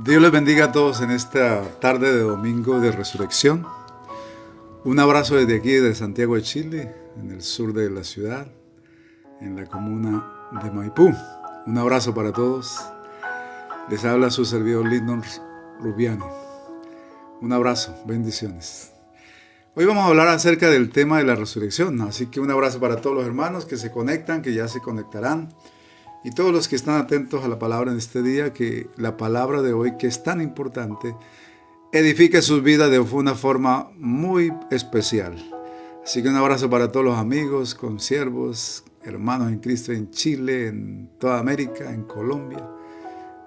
Dios les bendiga a todos en esta tarde de domingo de resurrección. Un abrazo desde aquí, de Santiago de Chile, en el sur de la ciudad, en la comuna de Maipú. Un abrazo para todos. Les habla su servidor Lyndon Rubiani. Un abrazo, bendiciones. Hoy vamos a hablar acerca del tema de la resurrección, así que un abrazo para todos los hermanos que se conectan, que ya se conectarán, y todos los que están atentos a la palabra en este día, que la palabra de hoy, que es tan importante, edifique sus vidas de una forma muy especial. Así que un abrazo para todos los amigos, consiervos, hermanos en Cristo en Chile, en toda América, en Colombia,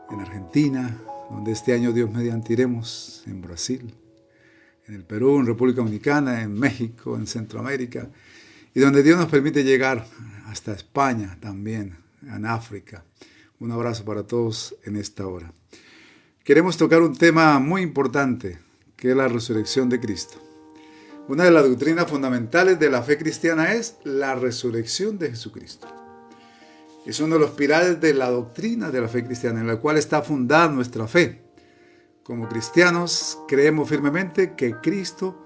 en Argentina, donde este año Dios mediante iremos, en Brasil, en el Perú, en República Dominicana, en México, en Centroamérica, y donde Dios nos permite llegar hasta España también, en África. Un abrazo para todos en esta hora. Queremos tocar un tema muy importante, que es la resurrección de Cristo. Una de las doctrinas fundamentales de la fe cristiana es la resurrección de Jesucristo. Es uno de los pilares de la doctrina de la fe cristiana, en la cual está fundada nuestra fe. Como cristianos, creemos firmemente que Cristo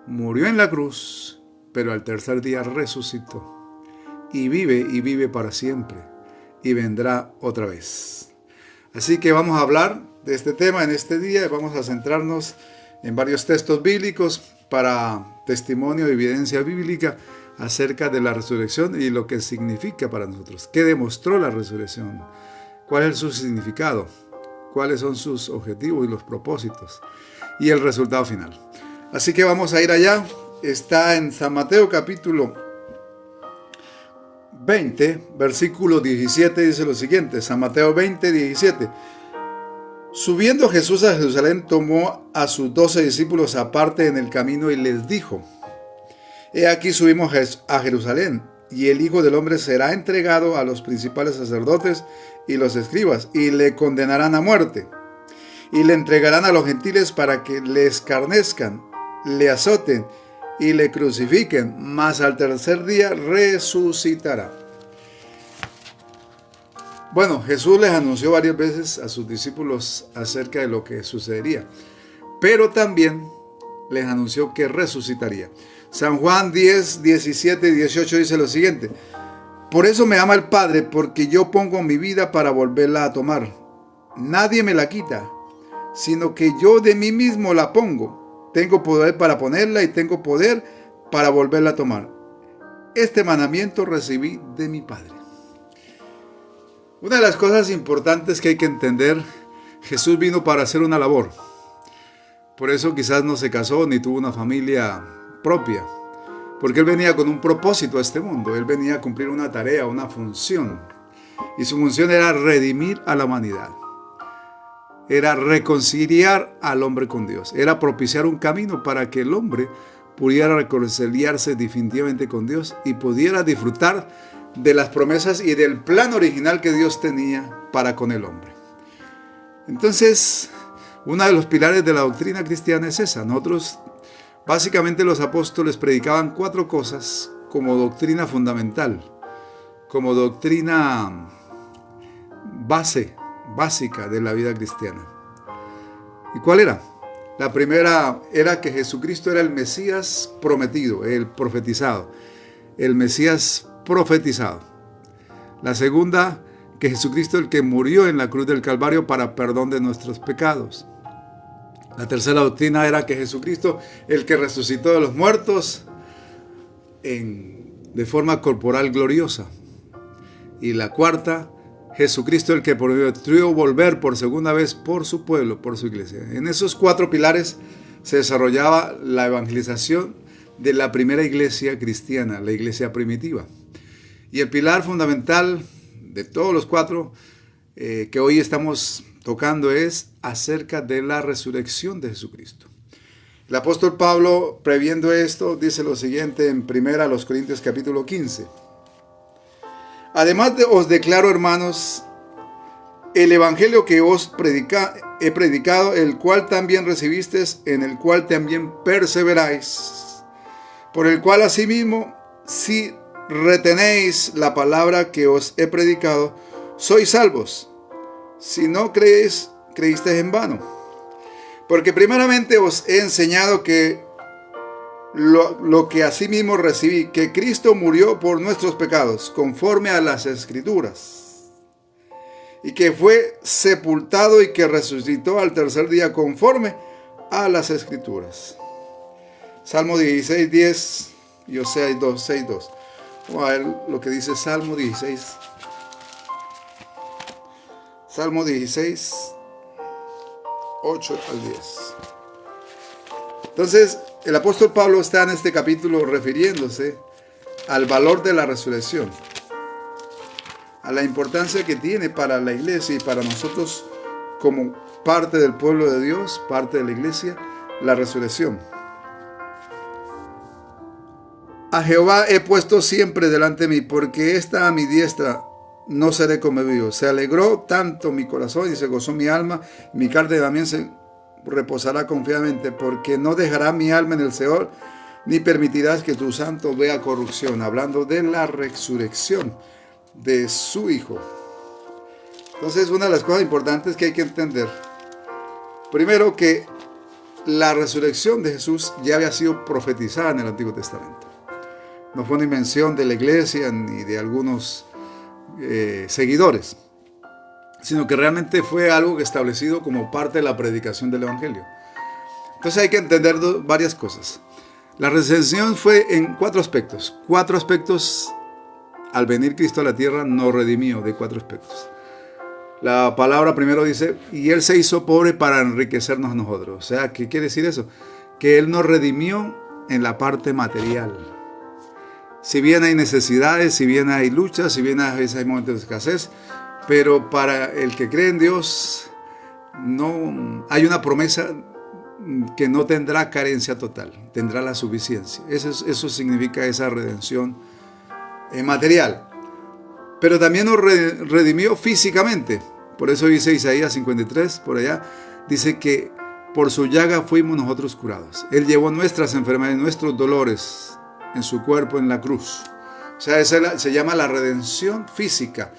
murió en la cruz, pero al tercer día resucitó. Y vive para siempre. Y vendrá otra vez. Así que vamos a hablar de este tema en este día. Vamos a centrarnos en varios textos bíblicos para testimonio y evidencia bíblica acerca de la resurrección y lo que significa para nosotros. ¿Qué demostró la resurrección? ¿Cuál es su significado? ¿Cuáles son sus objetivos y los propósitos? Y el resultado final. Así que vamos a ir allá. Está en San Mateo capítulo 20, versículo 17, dice lo siguiente. San Mateo 20, 17. Subiendo Jesús a Jerusalén, tomó a sus 12 discípulos aparte en el camino y les dijo: He aquí subimos a Jerusalén, y el Hijo del Hombre será entregado a los principales sacerdotes y los escribas, y le condenarán a muerte, y le entregarán a los gentiles para que le escarnezcan, le azoten y le crucifiquen, mas al tercer día resucitará. Bueno, Jesús les anunció varias veces a sus discípulos acerca de lo que sucedería, pero también les anunció que resucitaría. San Juan 10, 17 y 18 dice lo siguiente: Por eso me ama el Padre, porque yo pongo mi vida para volverla a tomar. Nadie me la quita, sino que yo de mí mismo la pongo. Tengo poder para ponerla y tengo poder para volverla a tomar. Este mandamiento recibí de mi Padre. Una de las cosas importantes que hay que entender: Jesús vino para hacer una labor. Por eso quizás no se casó ni tuvo una familia propia, porque Él venía con un propósito a este mundo. Él venía a cumplir una tarea, una función, y su función era redimir a la humanidad, era reconciliar al hombre con Dios, era propiciar un camino para que el hombre pudiera reconciliarse definitivamente con Dios y pudiera disfrutar de las promesas y del plan original que Dios tenía para con el hombre. Entonces, uno de los pilares de la doctrina cristiana es esa. Nosotros, básicamente, los apóstoles predicaban 4 cosas como doctrina fundamental, como doctrina básica de la vida cristiana. ¿Y cuál era? La primera era que Jesucristo era el Mesías prometido, el profetizado, el Mesías profetizado. La segunda, que Jesucristo el que murió en la cruz del Calvario para perdón de nuestros pecados. La tercera doctrina era que Jesucristo el que resucitó de los muertos de forma corporal gloriosa. Y la cuarta, Jesucristo el que prometió volver por segunda vez por su pueblo, por su iglesia. En esos 4 pilares se desarrollaba la evangelización de la primera iglesia cristiana, la iglesia primitiva. Y el pilar fundamental de todos los 4 que hoy estamos tocando es acerca de la resurrección de Jesucristo. El apóstol Pablo, previendo esto, dice lo siguiente en 1 Corintios capítulo 15. Además os declaro, hermanos, el evangelio que os he predicado, el cual también recibisteis, en el cual también perseveráis, por el cual asimismo, si retenéis la palabra que os he predicado, sois salvos, si no creéis creísteis en vano. Porque primeramente os he enseñado que lo que asimismo recibí, que Cristo murió por nuestros pecados, conforme a las Escrituras, y que fue sepultado y que resucitó al tercer día, conforme a las Escrituras. Salmo 16, 10 y Oseas 2, 6, 2. Vamos a ver lo que dice Salmo 16. Salmo 16, 8 al 10. Entonces, el apóstol Pablo está en este capítulo refiriéndose al valor de la resurrección, a la importancia que tiene para la iglesia y para nosotros como parte del pueblo de Dios, parte de la iglesia, la resurrección. A Jehová he puesto siempre delante de mí, porque está a mi diestra, no seré conmovido. Se alegró tanto mi corazón y se gozó mi alma, mi carne también se reposará confiadamente, porque no dejará mi alma en el Seol, ni permitirás que tu santo vea corrupción. Hablando de la resurrección de su Hijo. Entonces, una de las cosas importantes que hay que entender, primero, que la resurrección de Jesús ya había sido profetizada en el Antiguo Testamento. No fue una invención de la iglesia ni de algunos seguidores, sino que realmente fue algo establecido como parte de la predicación del Evangelio. Entonces hay que entender varias cosas. La resurrección fue en cuatro aspectos. Cuatro aspectos. Al venir Cristo a la tierra nos redimió de cuatro aspectos. La palabra primero dice, y Él se hizo pobre para enriquecernos a nosotros. O sea, ¿qué quiere decir eso? Que Él nos redimió en la parte material. Si bien hay necesidades, si bien hay luchas, si bien a veces hay momentos de escasez, pero para el que cree en Dios, no hay una promesa que no tendrá carencia total, tendrá la suficiencia. Eso significa esa redención material. Pero también nos redimió físicamente. Por eso dice Isaías 53, por allá, dice que por su llaga fuimos nosotros curados. Él llevó nuestras enfermedades, nuestros dolores en su cuerpo en la cruz. O sea, esa se llama la redención física.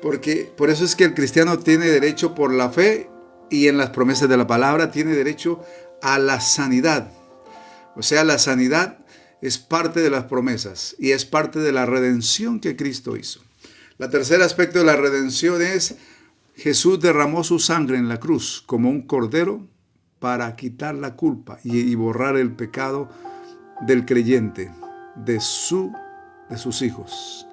Porque por eso es que el cristiano tiene derecho por la fe y en las promesas de la palabra tiene derecho a la sanidad. O sea, la sanidad es parte de las promesas y es parte de la redención que Cristo hizo. El tercer aspecto de la redención es Jesús derramó su sangre en la cruz como un cordero para quitar la culpa y borrar el pecado del creyente, de sus hijos.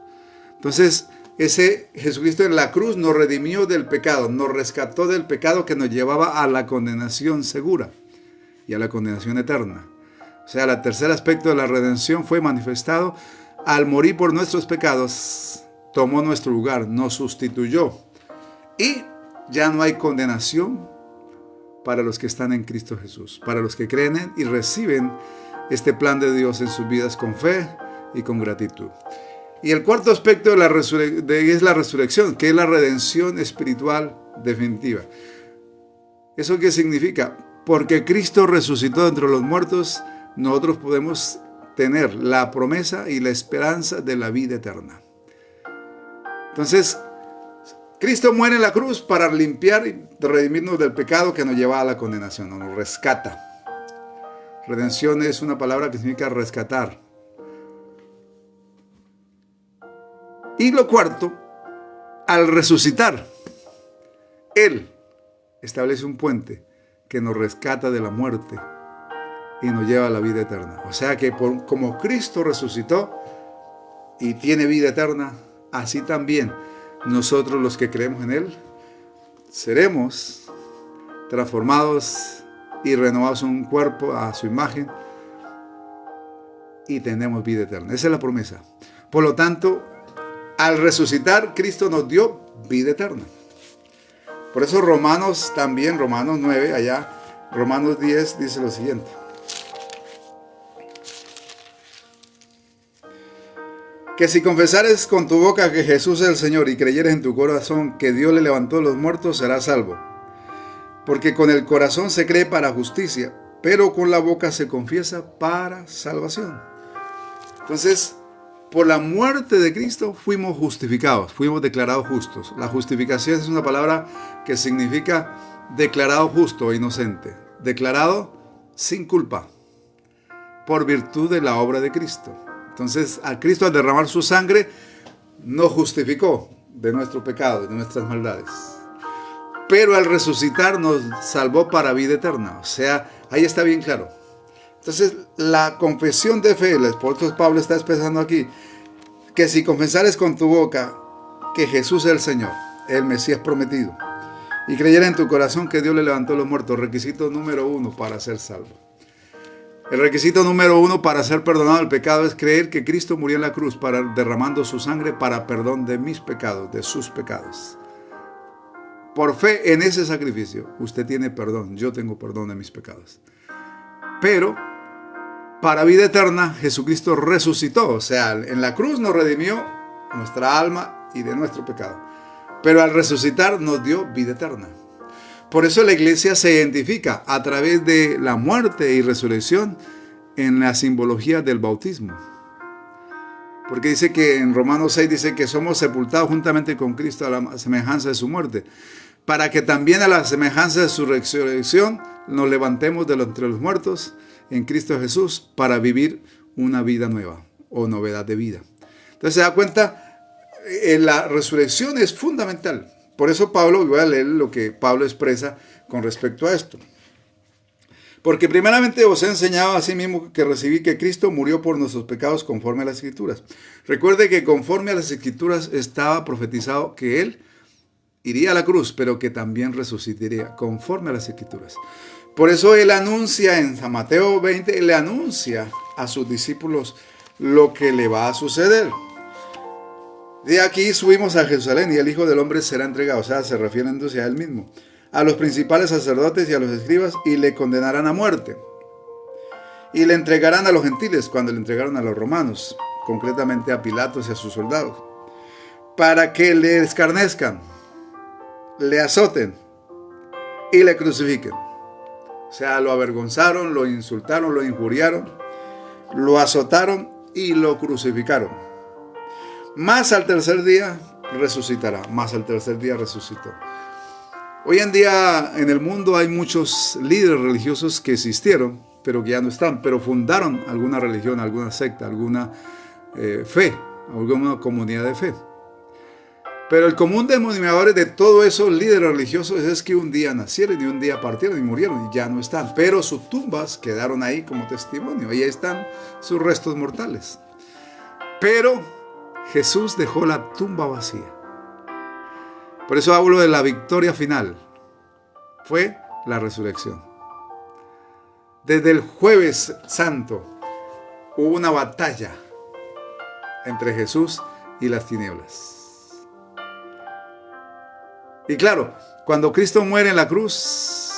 Entonces, ese Jesucristo en la cruz nos redimió del pecado, nos rescató del pecado que nos llevaba a la condenación segura y a la condenación eterna. O sea, el tercer aspecto de la redención fue manifestado al morir por nuestros pecados, tomó nuestro lugar, nos sustituyó y ya no hay condenación para los que están en Cristo Jesús, para los que creen y reciben este plan de Dios en sus vidas con fe y con gratitud. Y el cuarto aspecto es la resurrección, que es la redención espiritual definitiva. ¿Eso qué significa? Porque Cristo resucitó entre los muertos, nosotros podemos tener la promesa y la esperanza de la vida eterna. Entonces, Cristo muere en la cruz para limpiar y redimirnos del pecado que nos llevaba a la condenación, nos rescata. Redención es una palabra que significa rescatar. Y lo cuarto, al resucitar, Él establece un puente que nos rescata de la muerte y nos lleva a la vida eterna. O sea que como Cristo resucitó y tiene vida eterna, así también nosotros los que creemos en Él seremos transformados y renovados en un cuerpo a su imagen y tenemos vida eterna. Esa es la promesa. Por lo tanto, al resucitar, Cristo nos dio vida eterna. Por eso Romanos 9, allá, Romanos 10 dice lo siguiente. Que si confesares con tu boca que Jesús es el Señor y creyeres en tu corazón que Dios le levantó de los muertos, serás salvo. Porque con el corazón se cree para justicia, pero con la boca se confiesa para salvación. Entonces, por la muerte de Cristo fuimos justificados, fuimos declarados justos. La justificación es una palabra que significa declarado justo e inocente, declarado sin culpa, por virtud de la obra de Cristo. Entonces, a Cristo, al derramar su sangre, nos justificó de nuestro pecado, de nuestras maldades. Pero al resucitar nos salvó para vida eterna. O sea, ahí está bien claro. Entonces, la confesión de fe, el apóstol Pablo está expresando aquí, que si confesares con tu boca que Jesús es el Señor, el Mesías prometido, y creyera en tu corazón que Dios le levantó a los muertos, requisito número 1 para ser salvo. El requisito número 1 para ser perdonado del pecado es creer que Cristo murió en la cruz derramando su sangre para perdón de mis pecados, de sus pecados. Por fe en ese sacrificio, usted tiene perdón, yo tengo perdón de mis pecados. Pero para vida eterna, Jesucristo resucitó, o sea, en la cruz nos redimió nuestra alma y de nuestro pecado. Pero al resucitar nos dio vida eterna. Por eso la iglesia se identifica a través de la muerte y resurrección en la simbología del bautismo. Porque dice que en Romanos 6 dice que somos sepultados juntamente con Cristo a la semejanza de su muerte, para que también a la semejanza de su resurrección nos levantemos de entre los muertos en Cristo Jesús para vivir una vida nueva o novedad de vida. Entonces se da cuenta, la resurrección es fundamental. Por eso Pablo, voy a leer lo que Pablo expresa con respecto a esto. Porque primeramente os he enseñado a sí mismo que recibí que Cristo murió por nuestros pecados conforme a las Escrituras. Recuerde que conforme a las Escrituras estaba profetizado que Él iría a la cruz, pero que también resucitaría conforme a las Escrituras. Por eso Él anuncia en San Mateo 20, Él le anuncia a sus discípulos lo que le va a suceder. De aquí subimos a Jerusalén y el Hijo del Hombre será entregado, o sea, se refiriéndose a Él mismo, a los principales sacerdotes y a los escribas y le condenarán a muerte. Y le entregarán a los gentiles cuando le entregaron a los romanos, concretamente a Pilatos y a sus soldados, para que le escarnezcan, le azoten y le crucifiquen. O sea, lo avergonzaron, lo insultaron, lo injuriaron, lo azotaron y lo crucificaron. Más al tercer día resucitará, más al tercer día resucitó. Hoy en día en el mundo hay muchos líderes religiosos que existieron, pero que ya no están, pero fundaron alguna religión, alguna secta, alguna fe, alguna comunidad de fe. Pero el común denominador de todos esos líderes religiosos es que un día nacieron y un día partieron y murieron y ya no están. Pero sus tumbas quedaron ahí como testimonio, ahí están sus restos mortales. Pero Jesús dejó la tumba vacía. Por eso hablo de la victoria final. Fue la resurrección. Desde el jueves santo hubo una batalla entre Jesús y las tinieblas. Y claro, cuando Cristo muere en la cruz,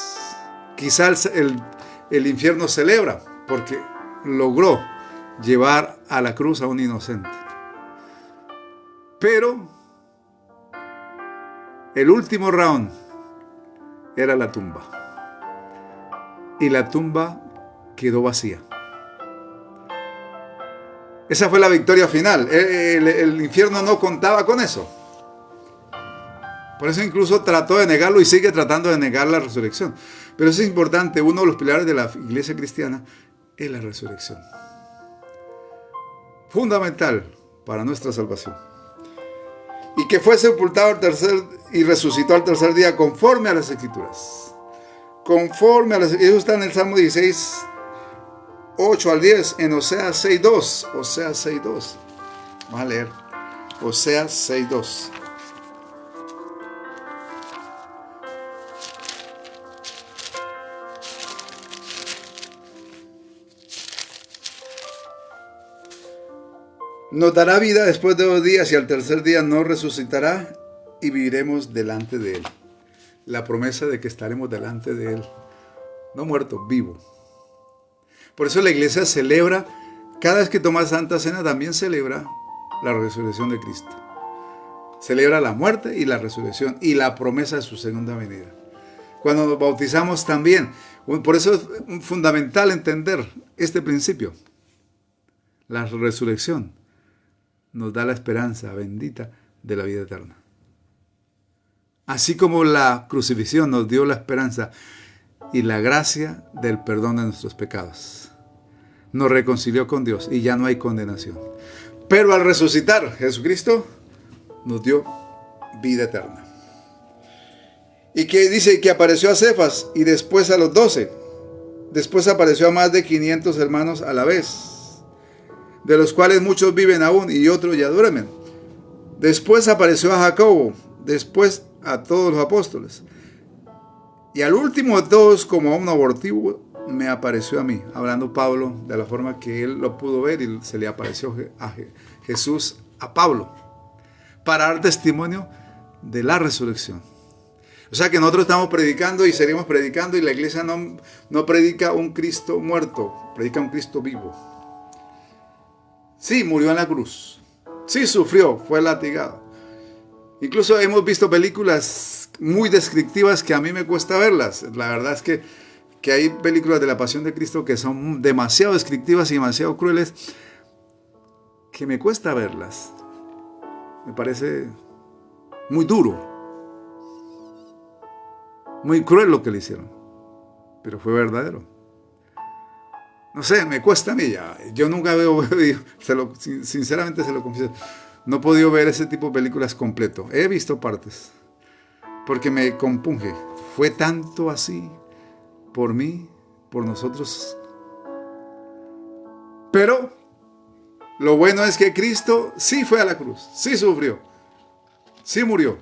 quizás el infierno celebra porque logró llevar a la cruz a un inocente. Pero el último round era la tumba. Y la tumba quedó vacía. Esa fue la victoria final. El infierno no contaba con eso. Por eso incluso trató de negarlo y sigue tratando de negar la resurrección. Pero eso es importante. Uno de los pilares de la iglesia cristiana es la resurrección. Fundamental para nuestra salvación. Y que fue sepultado y resucitó al tercer día conforme a las Escrituras. Conforme a las Escrituras. Eso está en el Salmo 16, 8 al 10, en Oseas 6.2. Oseas 6.2. Vamos a leer. Oseas 6.2. Nos dará vida después de 2 días y al tercer día nos resucitará y viviremos delante de Él. La promesa de que estaremos delante de Él, no muerto, vivo. Por eso la iglesia celebra, cada vez que toma Santa Cena también celebra la resurrección de Cristo. Celebra la muerte y la resurrección y la promesa de su segunda venida. Cuando nos bautizamos también, por eso es fundamental entender este principio. La resurrección nos da la esperanza bendita de la vida eterna. Así como la crucifixión nos dio la esperanza y la gracia del perdón de nuestros pecados. Nos reconcilió con Dios y ya no hay condenación. Pero al resucitar, Jesucristo nos dio vida eterna. Y que dice que apareció a Cefas y después a los 12. Después apareció a más de 500 hermanos a la vez, de los cuales muchos viven aún y otros ya duermen. Después apareció a Jacobo, después a todos los apóstoles. Y al último de todos, como a un abortivo, me apareció a mí, hablando Pablo de la forma que él lo pudo ver y se le apareció a Jesús a Pablo, para dar testimonio de la resurrección. O sea que nosotros estamos predicando y seguimos predicando y la iglesia no predica un Cristo muerto, predica un Cristo vivo. Sí, murió en la cruz. Sí, sufrió, fue latigado. Incluso hemos visto películas muy descriptivas que a mí me cuesta verlas. La verdad es que hay películas de la Pasión de Cristo que son demasiado descriptivas y demasiado crueles que me cuesta verlas. Me parece muy duro. Muy cruel lo que le hicieron, pero fue verdadero. No sé, me cuesta a mí ya. Yo nunca veo, sinceramente se lo confieso, no he podido ver ese tipo de películas completo. He visto partes, porque me compunge. Fue tanto así, por mí, por nosotros. Pero lo bueno es que Cristo sí fue a la cruz, sí sufrió, sí murió,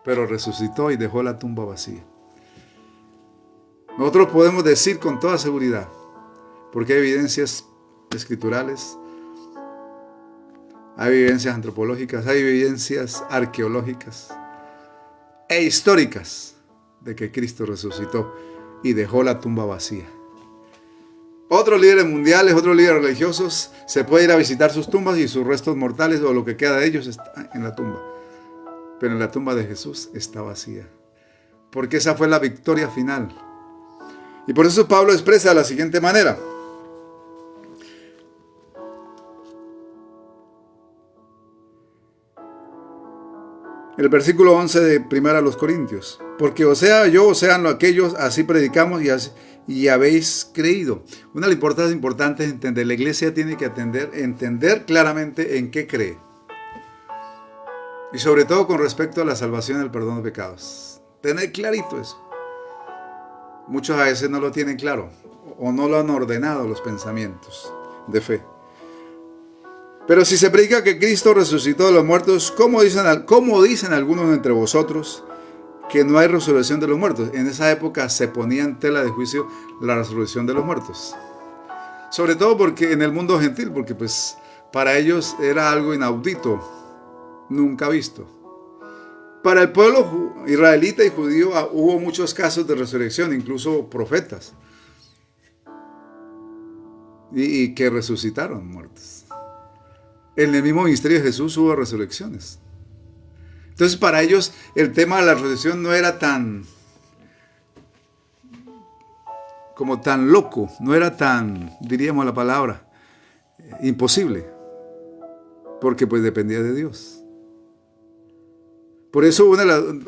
pero resucitó y dejó la tumba vacía. Nosotros podemos decir con toda seguridad, porque hay evidencias escriturales, hay evidencias antropológicas, hay evidencias arqueológicas e históricas de que Cristo resucitó y dejó la tumba vacía. Otros líderes mundiales, otros líderes religiosos, se puede ir a visitar sus tumbas y sus restos mortales o lo que queda de ellos está en la tumba. Pero en la tumba de Jesús está vacía, porque esa fue la victoria final. Y por eso Pablo expresa de la siguiente manera. El versículo 11 de 1 Corintios. Porque o sea yo, o sean aquellos, así predicamos y habéis creído. Una de las importantes importante es entender. La iglesia tiene que entender claramente en qué cree. Y sobre todo con respecto a la salvación y el perdón de pecados. Tener clarito eso. Muchos a veces no lo tienen claro o no lo han ordenado los pensamientos de fe. Pero si se predica que Cristo resucitó de los muertos, ¿cómo dicen algunos entre vosotros que no hay resurrección de los muertos? En esa época se ponía en tela de juicio la resurrección de los muertos. Sobre todo porque en el mundo gentil, porque pues para ellos era algo inaudito, nunca visto. Para el pueblo israelita y judío hubo muchos casos de resurrección, incluso profetas, y que resucitaron muertos. En el mismo ministerio de Jesús hubo resurrecciones. Entonces para ellos el tema de la resurrección no era tan loco, no era tan, diríamos la palabra, imposible, porque pues dependía de Dios. Por eso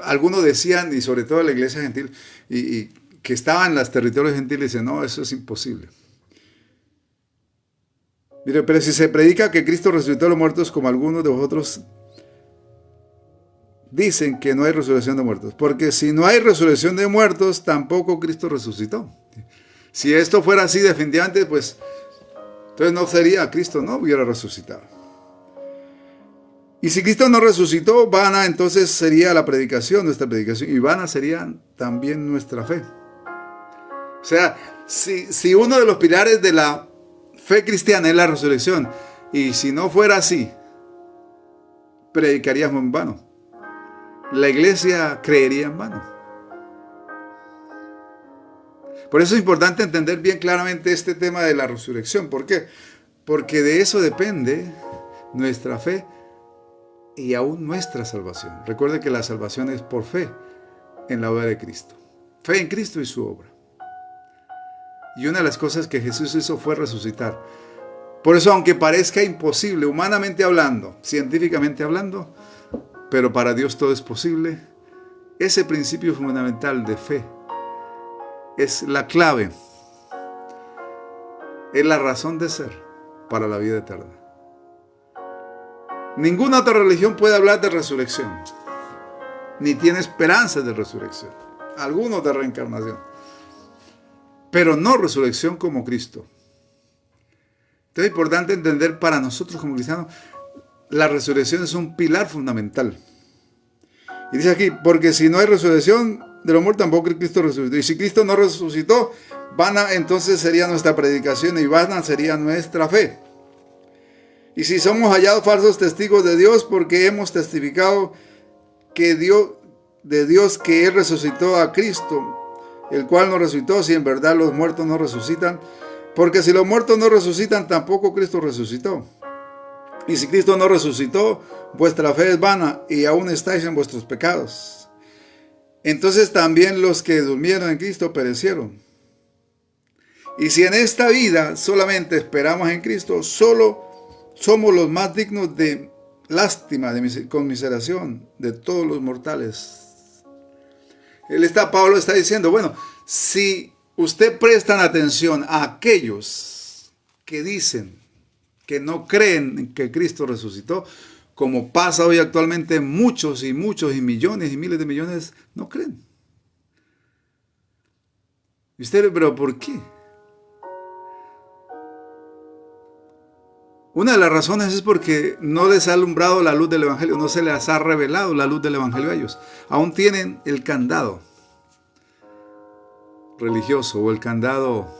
algunos decían, y sobre todo la iglesia gentil, y que estaban en los territorios gentiles, dicen, no, eso es imposible. Mire, pero si se predica que Cristo resucitó de los muertos, como algunos de vosotros dicen que no hay resurrección de muertos, porque si no hay resurrección de muertos, tampoco Cristo resucitó. Si esto fuera así definitivamente, pues entonces no sería, Cristo no hubiera resucitado. Y si Cristo no resucitó, vana entonces sería la predicación, nuestra predicación, y vana sería también nuestra fe. O sea, si uno de los pilares de la fe cristiana es la resurrección, y si no fuera así, predicaríamos en vano. La iglesia creería en vano. Por eso es importante entender bien claramente este tema de la resurrección. ¿Por qué? Porque de eso depende nuestra fe y aún nuestra salvación. Recuerde que la salvación es por fe en la obra de Cristo. Fe en Cristo y su obra. Y una de las cosas que Jesús hizo fue resucitar. Por eso, aunque parezca imposible, humanamente hablando, científicamente hablando, pero para Dios todo es posible, ese principio fundamental de fe es la clave, es la razón de ser para la vida eterna. Ninguna otra religión puede hablar de resurrección, ni tiene esperanzas de resurrección, algunos de reencarnación, pero no resurrección como Cristo. Entonces es importante entender para nosotros como cristianos, la resurrección es un pilar fundamental. Y dice aquí, porque si no hay resurrección de los muertos, tampoco Cristo resucitó. Y si Cristo no resucitó, vana entonces sería nuestra predicación y vana sería nuestra fe. Y si somos hallados falsos testigos de Dios, porque hemos testificado que de Dios que Él resucitó a Cristo, el cual no resucitó, si en verdad los muertos no resucitan, porque si los muertos no resucitan, tampoco Cristo resucitó. Y si Cristo no resucitó, vuestra fe es vana y aún estáis en vuestros pecados. Entonces también los que durmieron en Cristo perecieron. Y si en esta vida solamente esperamos en Cristo, solo somos los más dignos de lástima, de conmiseración de todos los mortales. Pablo está diciendo, bueno, si usted prestan atención a aquellos que dicen que no creen que Cristo resucitó, como pasa hoy actualmente, muchos y millones y miles de millones no creen. Y usted, pero ¿por qué? Una de las razones es porque no les ha alumbrado la luz del Evangelio, no se les ha revelado la luz del Evangelio a ellos. Aún tienen el candado religioso o el candado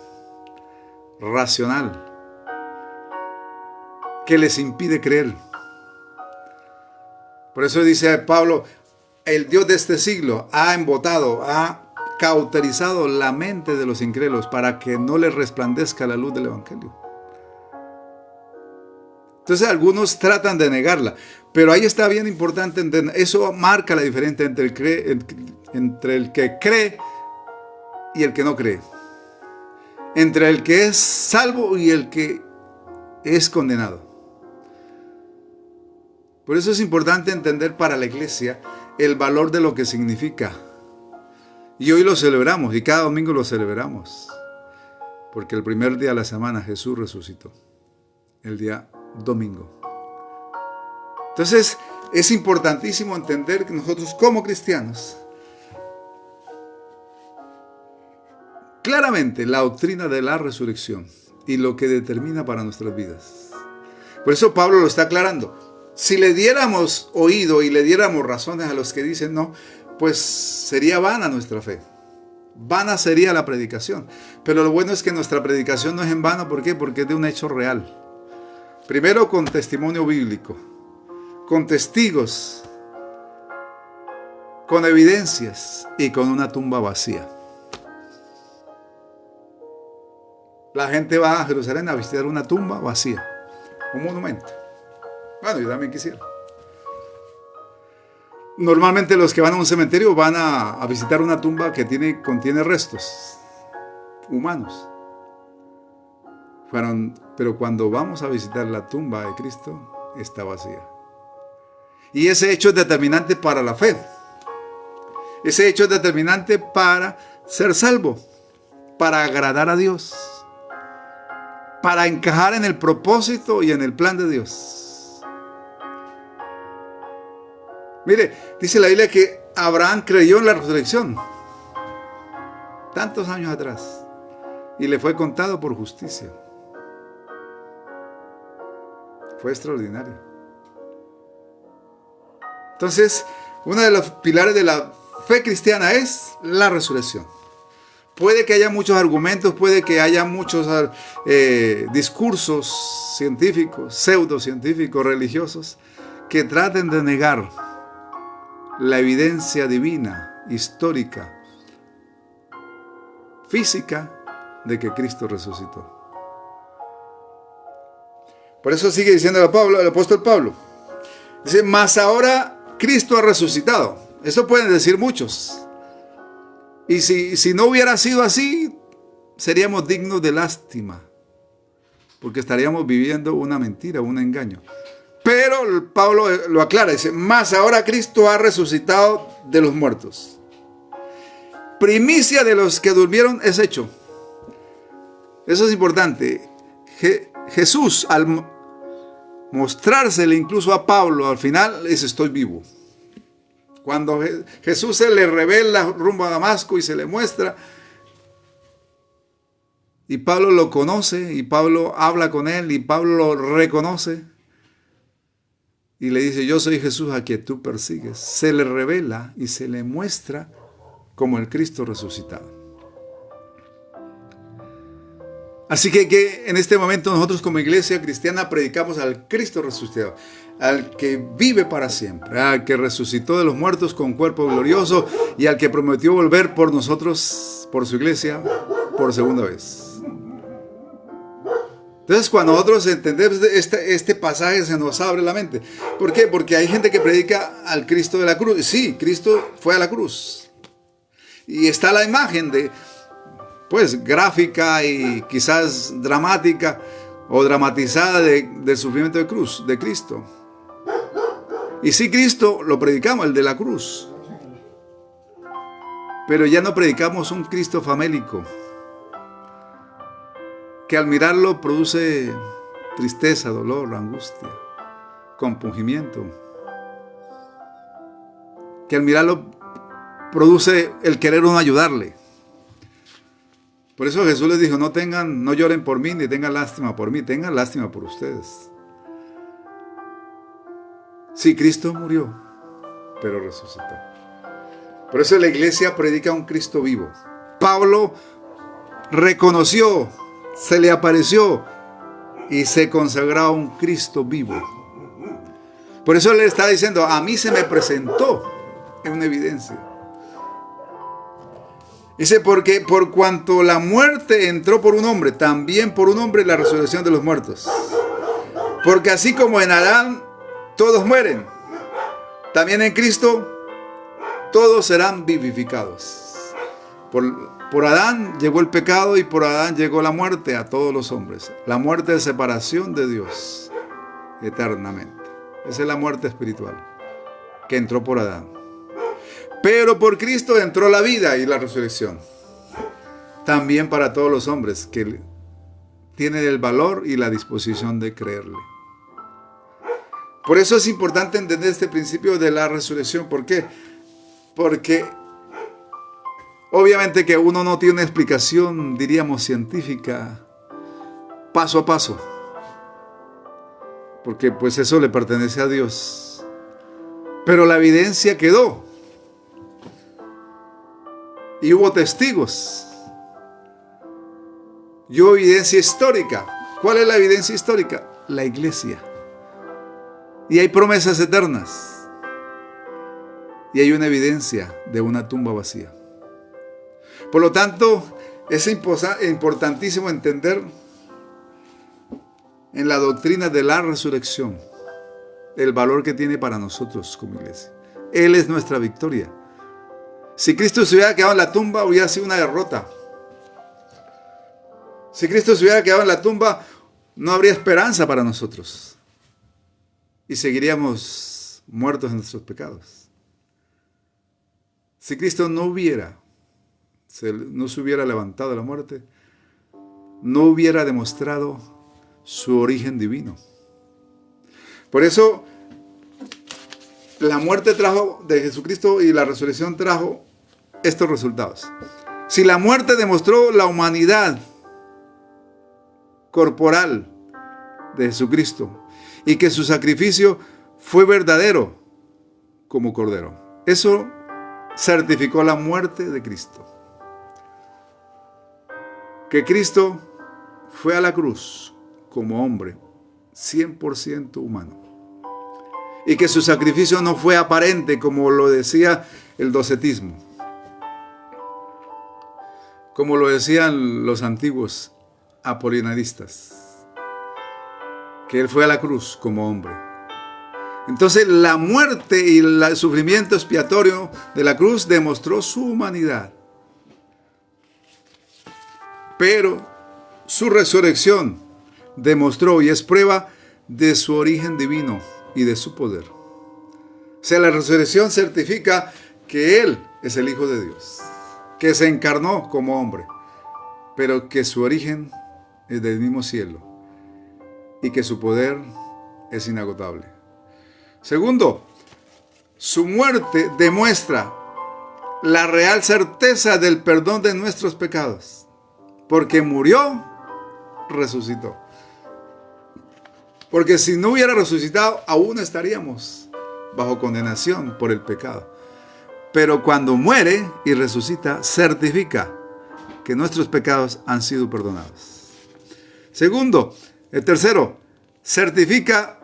racional que les impide creer. Por eso dice Pablo, el Dios de este siglo ha embotado, ha cauterizado la mente de los incrédulos para que no les resplandezca la luz del Evangelio. Entonces algunos tratan de negarla, pero ahí está bien importante entender, eso marca la diferencia entre el que cree y el que no cree, entre el que es salvo y el que es condenado. Por eso es importante entender para la iglesia el valor de lo que significa. Y hoy lo celebramos y cada domingo lo celebramos, porque el primer día de la semana Jesús resucitó, el día domingo. Entonces es importantísimo entender que nosotros como cristianos, claramente la doctrina de la resurrección y lo que determina para nuestras vidas. Por eso Pablo lo está aclarando. Si le diéramos oído y le diéramos razones a los que dicen no, pues sería vana nuestra fe. Vana sería la predicación. Pero lo bueno es que nuestra predicación no es en vano. ¿Por qué? Porque es de un hecho real. Primero con testimonio bíblico, con testigos, con evidencias y con una tumba vacía. La gente va a Jerusalén a visitar una tumba vacía, un monumento. Bueno, yo también quisiera. Normalmente los que van a un cementerio van a visitar una tumba que contiene restos humanos. Pero cuando vamos a visitar la tumba de Cristo, está vacía. Y ese hecho es determinante para la fe. Ese hecho es determinante para ser salvo, para agradar a Dios, para encajar en el propósito y en el plan de Dios. Mire, dice la Biblia que Abraham creyó en la resurrección tantos años atrás y le fue contado por justicia. Fue extraordinario. Entonces, uno de los pilares de la fe cristiana es la resurrección. Puede que haya muchos argumentos, puede que haya muchos discursos científicos, pseudocientíficos, religiosos, que traten de negar la evidencia divina, histórica, física, de que Cristo resucitó. Por eso sigue diciendo el apóstol Pablo. Dice, mas ahora Cristo ha resucitado. Eso pueden decir muchos. Y si no hubiera sido así, seríamos dignos de lástima. Porque estaríamos viviendo una mentira, un engaño. Pero Pablo lo aclara, dice, más ahora Cristo ha resucitado de los muertos. Primicia de los que durmieron es hecho. Eso es importante. Jesús, al mostrársele incluso a Pablo, al final dice, estoy vivo. Cuando Jesús se le revela rumbo a Damasco y se le muestra, y Pablo lo conoce, y Pablo habla con él, y Pablo lo reconoce, y le dice, yo soy Jesús a quien tú persigues. Se le revela y se le muestra como el Cristo resucitado. Así que en este momento nosotros como iglesia cristiana predicamos al Cristo resucitado, al que vive para siempre, al que resucitó de los muertos con cuerpo glorioso y al que prometió volver por nosotros, por su iglesia, por segunda vez. Entonces, cuando nosotros entendemos este pasaje, se nos abre la mente. ¿Por qué? Porque hay gente que predica al Cristo de la cruz. Sí, Cristo fue a la cruz. Y está la imagen pues gráfica y quizás dramática o dramatizada del sufrimiento de cruz, de Cristo. Y sí, Cristo lo predicamos, el de la cruz. Pero ya no predicamos un Cristo famélico, que al mirarlo produce tristeza, dolor, angustia, compungimiento. Que al mirarlo produce el querer uno ayudarle. Por eso Jesús les dijo, no lloren por mí, ni tengan lástima por mí, tengan lástima por ustedes. Sí, Cristo murió, pero resucitó. Por eso la iglesia predica a un Cristo vivo. Pablo reconoció, se le apareció y se consagró a un Cristo vivo. Por eso le está diciendo, a mí se me presentó en una evidencia. Dice, porque por cuanto la muerte entró por un hombre, también por un hombre la resurrección de los muertos. Porque así como en Adán todos mueren, también en Cristo todos serán vivificados. Por Adán llegó el pecado y por Adán llegó la muerte a todos los hombres. La muerte de separación de Dios eternamente. Esa es la muerte espiritual que entró por Adán. Pero por Cristo entró la vida y la resurrección. También para todos los hombres que tienen el valor y la disposición de creerle. Por eso es importante entender este principio de la resurrección. ¿Por qué? Porque obviamente que uno no tiene una explicación, diríamos, científica, paso a paso. Porque pues eso le pertenece a Dios. Pero la evidencia quedó. Y hubo testigos. Y hubo evidencia histórica. ¿Cuál es la evidencia histórica? La iglesia. Y hay promesas eternas. Y hay una evidencia de una tumba vacía. Por lo tanto, es importantísimo entender en la doctrina de la resurrección el valor que tiene para nosotros como iglesia. Él es nuestra victoria. Si Cristo se hubiera quedado en la tumba, hubiera sido una derrota. Si Cristo se hubiera quedado en la tumba, no habría esperanza para nosotros. Y seguiríamos muertos en nuestros pecados. Si Cristo no se hubiera levantado de la muerte, no hubiera demostrado su origen divino. Por eso, la muerte de Jesucristo y la resurrección trajo estos resultados. Si la muerte demostró la humanidad corporal de Jesucristo y que su sacrificio fue verdadero como cordero, eso certificó la muerte de Cristo. Que Cristo fue a la cruz como hombre, 100% humano. Y que su sacrificio no fue aparente, como lo decía el docetismo. Como lo decían los antiguos apolinaristas. Que Él fue a la cruz como hombre. Entonces la muerte y el sufrimiento expiatorio de la cruz demostró su humanidad. Pero su resurrección demostró y es prueba de su origen divino y de su poder. O sea, la resurrección certifica que Él es el Hijo de Dios, que se encarnó como hombre, pero que su origen es del mismo cielo y que su poder es inagotable. Segundo, su muerte demuestra la real certeza del perdón de nuestros pecados, porque murió, resucitó. Porque si no hubiera resucitado, aún estaríamos bajo condenación por el pecado. Pero cuando muere y resucita, certifica que nuestros pecados han sido perdonados. Segundo, el tercero, certifica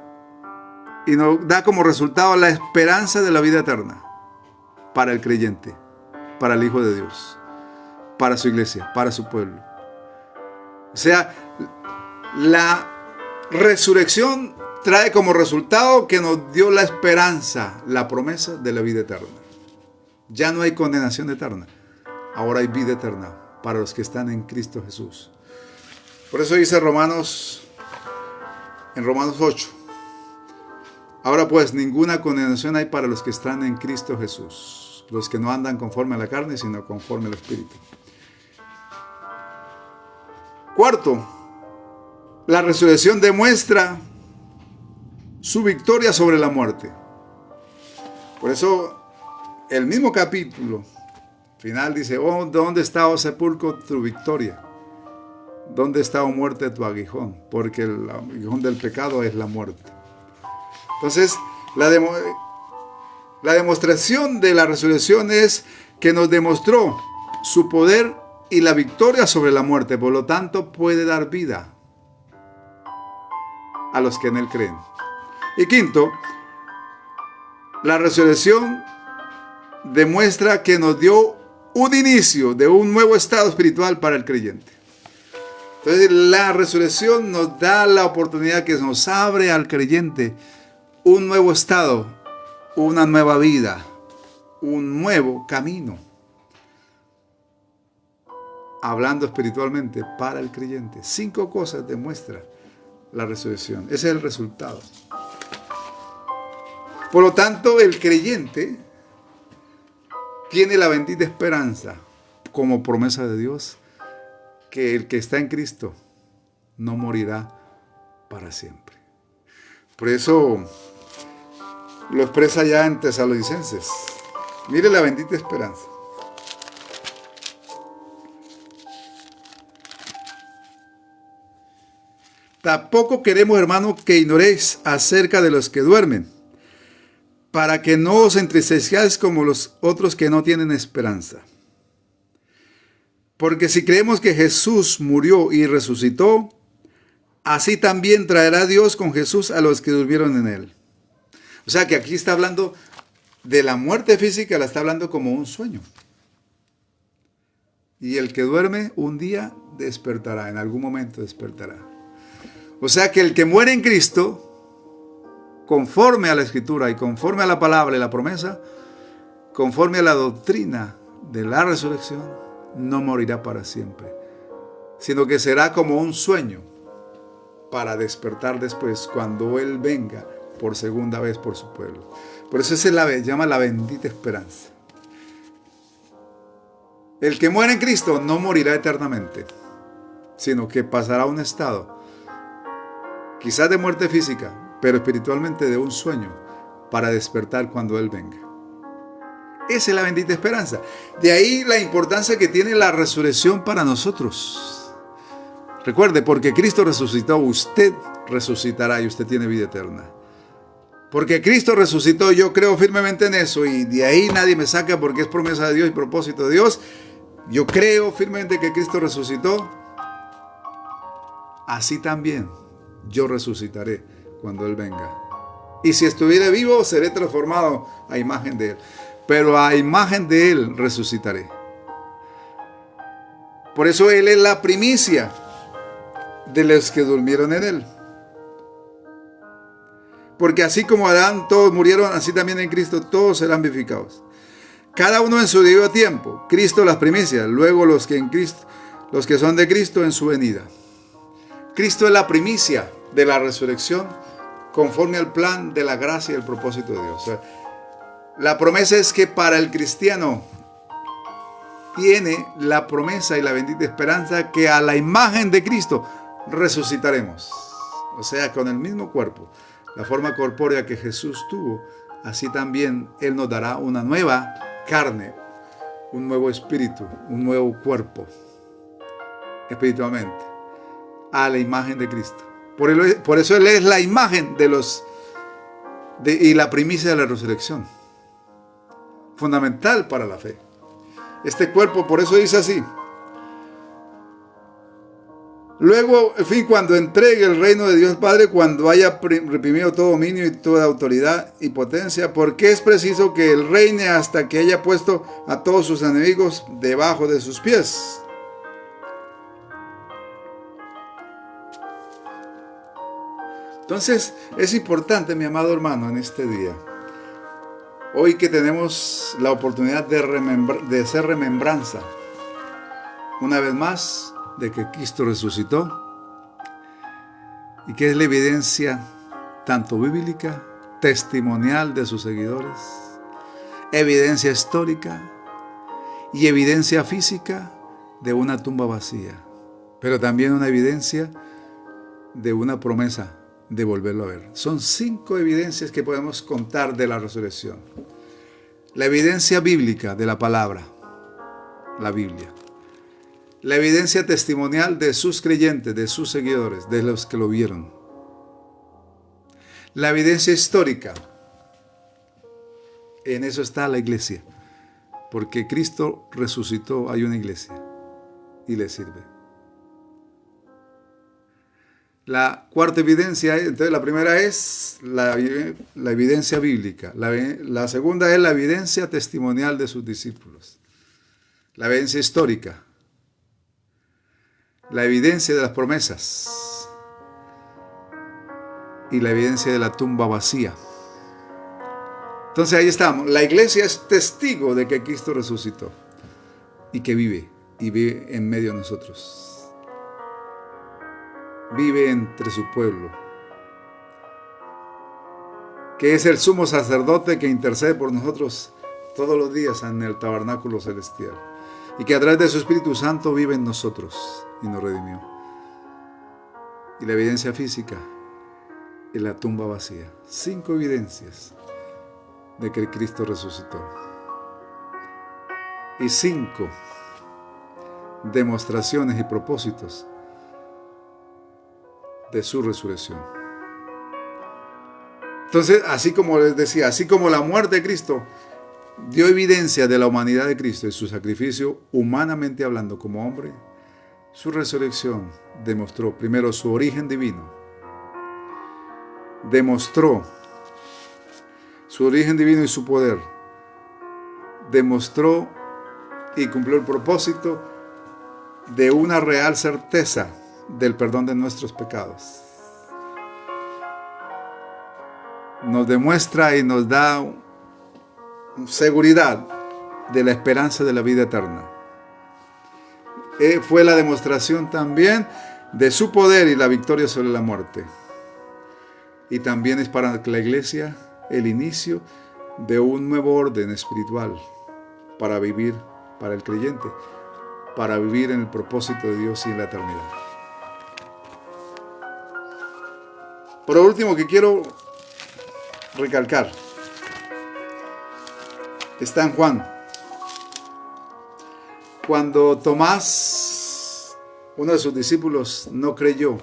y nos da como resultado la esperanza de la vida eterna para el creyente, para el Hijo de Dios, para su iglesia, para su pueblo. O sea, la resurrección trae como resultado que nos dio la esperanza, la promesa de la vida eterna. Ya no hay condenación eterna, ahora hay vida eterna para los que están en Cristo Jesús. Por eso dice en Romanos 8, ahora pues ninguna condenación hay para los que están en Cristo Jesús, los que no andan conforme a la carne, sino conforme al Espíritu. Cuarto, la resurrección demuestra su victoria sobre la muerte. Por eso el mismo capítulo final dice, oh, ¿dónde está, oh sepulcro, tu victoria? ¿Dónde está, oh muerte, tu aguijón? Porque el aguijón del pecado es la muerte. Entonces, la demostración de la resurrección es que nos demostró su poder y la victoria sobre la muerte. Por lo tanto, puede dar vida a los que en Él creen. Y quinto, la resurrección demuestra que nos dio un inicio de un nuevo estado espiritual para el creyente. Entonces, la resurrección nos da la oportunidad que nos abre al creyente un nuevo estado, una nueva vida, un nuevo camino. Hablando espiritualmente para el creyente. 5 cosas demuestra la resurrección. Ese es el resultado. Por lo tanto, el creyente tiene la bendita esperanza como promesa de Dios que el que está en Cristo no morirá para siempre. Por eso lo expresa ya en Tesalonicenses. Mire la bendita esperanza. Tampoco queremos, hermanos, que ignoréis acerca de los que duermen, para que no os entristezcáis como los otros que no tienen esperanza. Porque si creemos que Jesús murió y resucitó, así también traerá Dios con Jesús a los que durmieron en Él. O sea que aquí está hablando de la muerte física, la está hablando como un sueño. Y el que duerme un día despertará, en algún momento despertará. O sea que el que muere en Cristo, conforme a la Escritura y conforme a la palabra y la promesa, conforme a la doctrina de la resurrección, no morirá para siempre, sino que será como un sueño para despertar después cuando Él venga por segunda vez por su pueblo. Por eso se llama la bendita esperanza. El que muere en Cristo no morirá eternamente, sino que pasará a un estado, quizás de muerte física, pero espiritualmente de un sueño para despertar cuando Él venga. Esa es la bendita esperanza. De ahí la importancia que tiene la resurrección para nosotros. Recuerde, porque Cristo resucitó, usted resucitará y usted tiene vida eterna. Porque Cristo resucitó, yo creo firmemente en eso y de ahí nadie me saca porque es promesa de Dios y propósito de Dios. Yo creo firmemente que Cristo resucitó. Así también yo resucitaré cuando Él venga. Y si estuviera vivo, seré transformado a imagen de Él. Pero a imagen de Él resucitaré. Por eso Él es la primicia de los que durmieron en Él. Porque así como Adán todos murieron, así también en Cristo todos serán vivificados. Cada uno en su debido tiempo. Cristo las primicias, luego los que son de Cristo en su venida. Cristo es la primicia de la resurrección conforme al plan de la gracia y el propósito de Dios. O sea, la promesa es que para el cristiano tiene la promesa y la bendita esperanza que a la imagen de Cristo resucitaremos. O sea, con el mismo cuerpo, la forma corpórea que Jesús tuvo, así también Él nos dará una nueva carne, un nuevo espíritu, un nuevo cuerpo, espiritualmente, a la imagen de Cristo. Por eso Él es la imagen y la primicia de la resurrección, fundamental para la fe. Este cuerpo, por eso dice así: luego, en fin, cuando entregue el reino de Dios Padre, cuando haya reprimido todo dominio y toda autoridad y potencia, porque es preciso que Él reine hasta que haya puesto a todos sus enemigos debajo de sus pies. Entonces, es importante, mi amado hermano, en este día, hoy que tenemos la oportunidad de hacer remembranza, una vez más, de que Cristo resucitó, y que es la evidencia tanto bíblica, testimonial de sus seguidores, evidencia histórica y evidencia física de una tumba vacía, pero también una evidencia de una promesa de volverlo a ver. Son 5 evidencias que podemos contar de la resurrección. La evidencia bíblica de la palabra, la Biblia. La evidencia testimonial de sus creyentes, de sus seguidores, de los que lo vieron. La evidencia histórica. En eso está la iglesia. Porque Cristo resucitó, hay una iglesia y le sirve. La cuarta evidencia, entonces la primera es la evidencia bíblica. La segunda es la evidencia testimonial de sus discípulos. La evidencia histórica. La evidencia de las promesas y la evidencia de la tumba vacía. Entonces ahí estamos. La iglesia es testigo de que Cristo resucitó y que vive en medio de nosotros. Vive entre su pueblo, que es el sumo sacerdote que intercede por nosotros todos los días en el tabernáculo celestial, y que a través de su Espíritu Santo vive en nosotros y nos redimió. Y la evidencia física y la tumba vacía. 5 evidencias de que Cristo resucitó. Y 5 demostraciones y propósitos de su resurrección. Entonces, así como les decía, así como la muerte de Cristo dio evidencia de la humanidad de Cristo y su sacrificio humanamente hablando como hombre, su resurrección demostró primero su origen divino, demostró su origen divino y su poder, demostró y cumplió el propósito de una real certeza del perdón de nuestros pecados. Nos demuestra y nos da seguridad de la esperanza de la vida eterna. Fue la demostración también de su poder y la victoria sobre la muerte. Y también es para la iglesia el inicio de un nuevo orden espiritual para vivir, para el creyente, para vivir en el propósito de Dios y en la eternidad. Por último, que quiero recalcar, está en Juan. Cuando Tomás, uno de sus discípulos, no creyó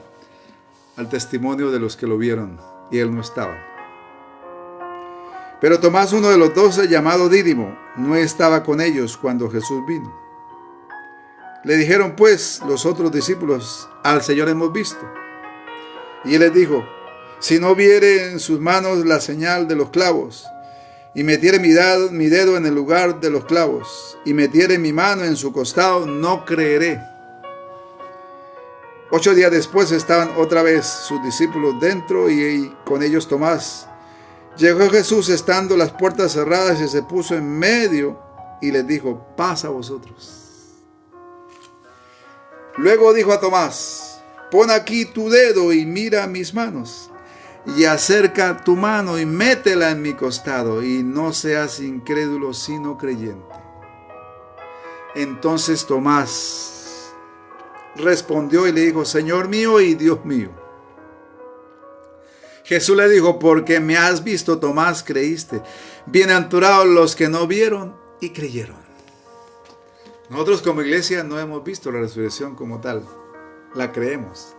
al testimonio de los que lo vieron y él no estaba. Pero Tomás, uno de los 12, llamado Dídimo, no estaba con ellos cuando Jesús vino. Le dijeron pues los otros discípulos: al Señor hemos visto. Y él les dijo: si no viere en sus manos la señal de los clavos, y metiere mi dedo en el lugar de los clavos, y metiere mi mano en su costado, no creeré. 8 días después estaban otra vez sus discípulos dentro y con ellos Tomás. Llegó Jesús estando las puertas cerradas y se puso en medio y les dijo: paz a vosotros. Luego dijo a Tomás: pon aquí tu dedo y mira mis manos, y acerca tu mano y métela en mi costado, y no seas incrédulo sino creyente. Entonces Tomás respondió y le dijo: Señor mío y Dios mío. Jesús le dijo: porque me has visto, Tomás, creíste. Bienaventurados los que no vieron y creyeron. Nosotros como iglesia no hemos visto la resurrección como tal, la creemos.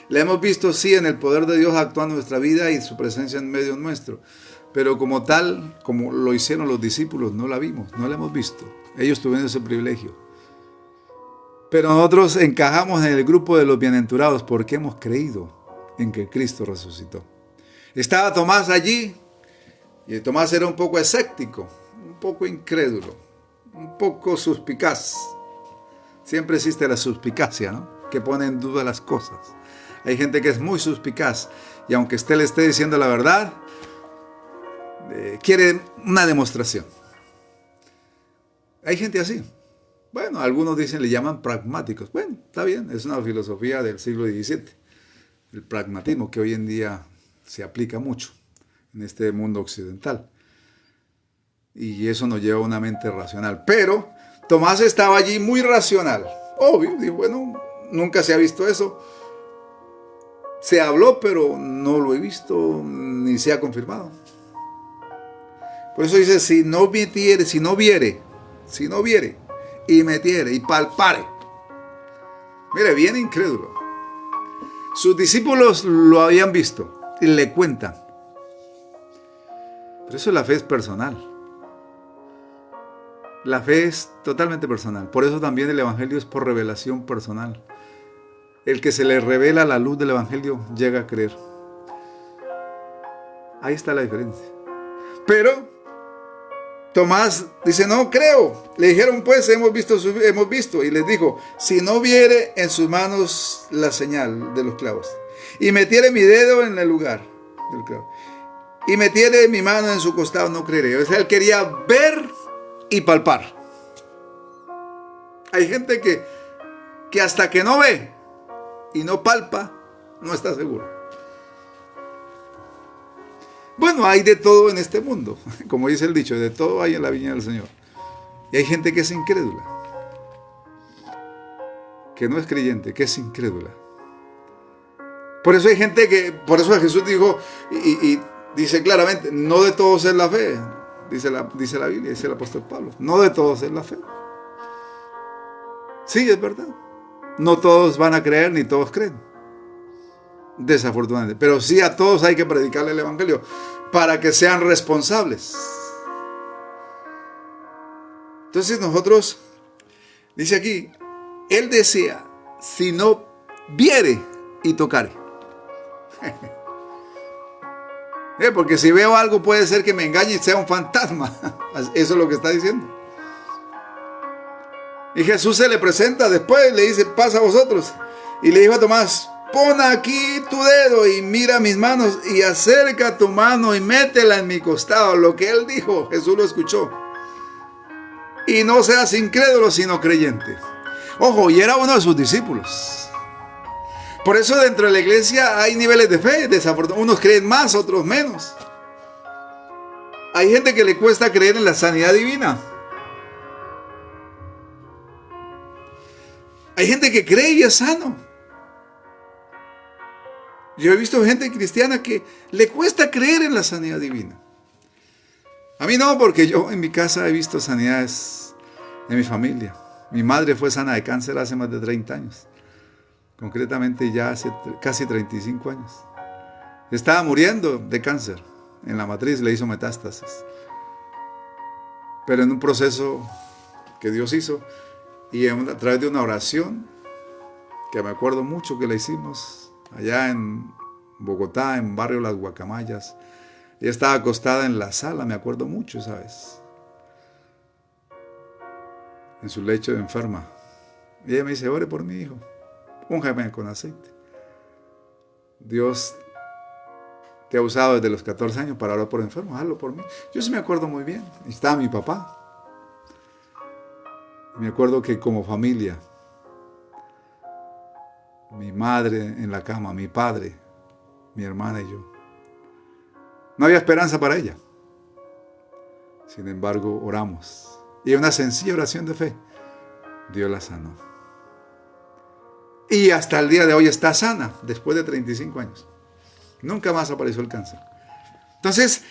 La hemos visto, sí, en el poder de Dios actuando en nuestra vida y su presencia en medio nuestro, pero como tal, como lo hicieron los discípulos, no la vimos, no la hemos visto. Ellos tuvieron ese privilegio. Pero nosotros encajamos en el grupo de los bienaventurados porque hemos creído en que Cristo resucitó. Estaba Tomás allí, y Tomás era un poco escéptico, un poco incrédulo, un poco suspicaz. Siempre existe la suspicacia, ¿no?, que pone en duda las cosas. Hay gente que es muy suspicaz y aunque usted le esté diciendo la verdad, quiere una demostración. Hay gente así. Bueno, algunos dicen, le llaman pragmáticos. Bueno, está bien, es una filosofía del siglo XVII. El pragmatismo que hoy en día se aplica mucho en este mundo occidental. Y eso nos lleva a una mente racional. Pero Tomás estaba allí muy racional. Obvio, dijo, bueno, nunca se ha visto eso. Se habló, pero no lo he visto, ni se ha confirmado. Por eso dice, si no viere, y metiere, y palpare. Mire, bien incrédulo. Sus discípulos lo habían visto y le cuentan. Pero eso la fe es personal. La fe es totalmente personal. Por eso también el Evangelio es por revelación personal. El que se le revela la luz del Evangelio llega a creer. Ahí está la diferencia. Pero Tomás dice, no creo. Le dijeron, pues, hemos visto. Y les dijo, si no viere en sus manos la señal de los clavos, y metiere mi dedo en el lugar del clavo, y metiere mi mano en su costado, no creeré. O sea, él quería ver y palpar. Hay gente que hasta que no ve y no palpa, no está seguro. Bueno, hay de todo en este mundo. Como dice el dicho, de todo hay en la viña del Señor. Y hay gente que es incrédula, que no es creyente, que es incrédula. Por eso hay gente por eso Jesús dijo, y dice claramente, no de todos es la fe. Dice la Biblia, dice el apóstol Pablo, no de todos es la fe. Sí, es verdad. No todos van a creer, ni todos creen. Desafortunadamente. Pero sí a todos hay que predicarle el Evangelio para que sean responsables. Entonces nosotros, dice aquí, él decía, si no viere y tocare. Porque si veo algo puede ser que me engañe y sea un fantasma. Eso es lo que está diciendo. Y Jesús se le presenta después, le dice, pasa a vosotros. Y le dijo a Tomás, pon aquí tu dedo y mira mis manos y acerca tu mano y métela en mi costado. Lo que él dijo, Jesús lo escuchó. Y no seas incrédulo, sino creyente. Ojo, y era uno de sus discípulos. Por eso dentro de la iglesia hay niveles de fe. Unos creen más, otros menos. Hay gente que le cuesta creer en la sanidad divina. Hay gente que cree y es sano. Yo he visto gente cristiana que le cuesta creer en la sanidad divina. A mí no, porque yo en mi casa he visto sanidades en mi familia. Mi madre fue sana de cáncer hace más de 30 años. Concretamente ya hace casi 35 años. Estaba muriendo de cáncer. En la matriz le hizo metástasis. Pero en un proceso que Dios hizo, y a través de una oración, que me acuerdo mucho que la hicimos, allá en Bogotá, en barrio Las Guacamayas. Ella estaba acostada en la sala, me acuerdo mucho, ¿sabes? En su lecho de enferma. Y ella me dice, ore por mi hijo. Úngeme con aceite. Dios te ha usado desde los 14 años para orar por enfermos, hazlo por mí. Yo sí me acuerdo muy bien. Y estaba mi papá. Me acuerdo que como familia, mi madre en la cama, mi padre, mi hermana y yo, No había esperanza para ella. Sin embargo, oramos. Y una sencilla oración de fe, Dios la sanó. Y hasta el día de hoy está sana, después de 35 años. Nunca más apareció el cáncer. Entonces,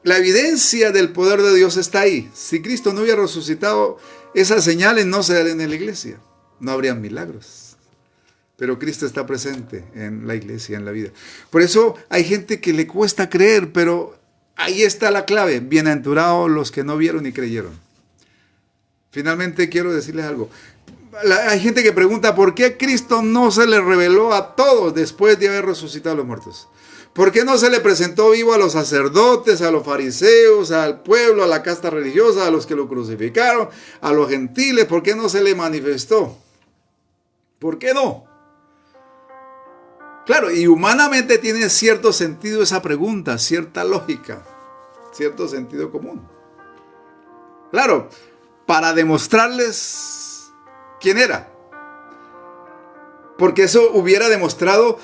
la evidencia del poder de Dios está ahí. Si Cristo no hubiera resucitado, esas señales no se darían en la iglesia. No habrían milagros. Pero Cristo está presente en la iglesia, en la vida. Por eso hay gente que le cuesta creer, pero ahí está la clave. Bienaventurados los que no vieron y creyeron. Finalmente quiero decirles algo. Hay gente que pregunta por qué Cristo no se le reveló a todos después de haber resucitado a los muertos. ¿Por qué no se le presentó vivo a los sacerdotes, a los fariseos, al pueblo, a la casta religiosa, a los que lo crucificaron, a los gentiles? ¿Por qué no se le manifestó? ¿Por qué no? Claro, y humanamente tiene cierto sentido esa pregunta, cierta lógica, cierto sentido común. Claro, para demostrarles quién era. Porque eso hubiera demostrado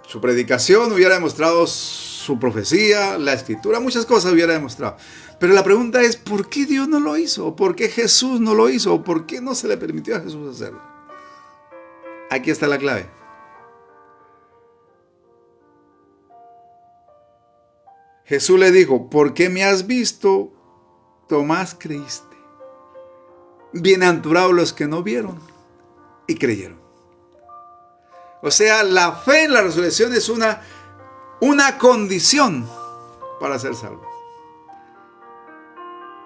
su predicación, hubiera demostrado su profecía, la escritura, muchas cosas hubiera demostrado. Pero la pregunta es, ¿por qué Dios no lo hizo? ¿O por qué Jesús no lo hizo? ¿O por qué no se le permitió a Jesús hacerlo? Aquí está la clave. Jesús le dijo, ¿por qué me has visto? Tomás, creíste. Bienaventurados los que no vieron y creyeron. O sea, la fe en la resurrección es una condición para ser salvo.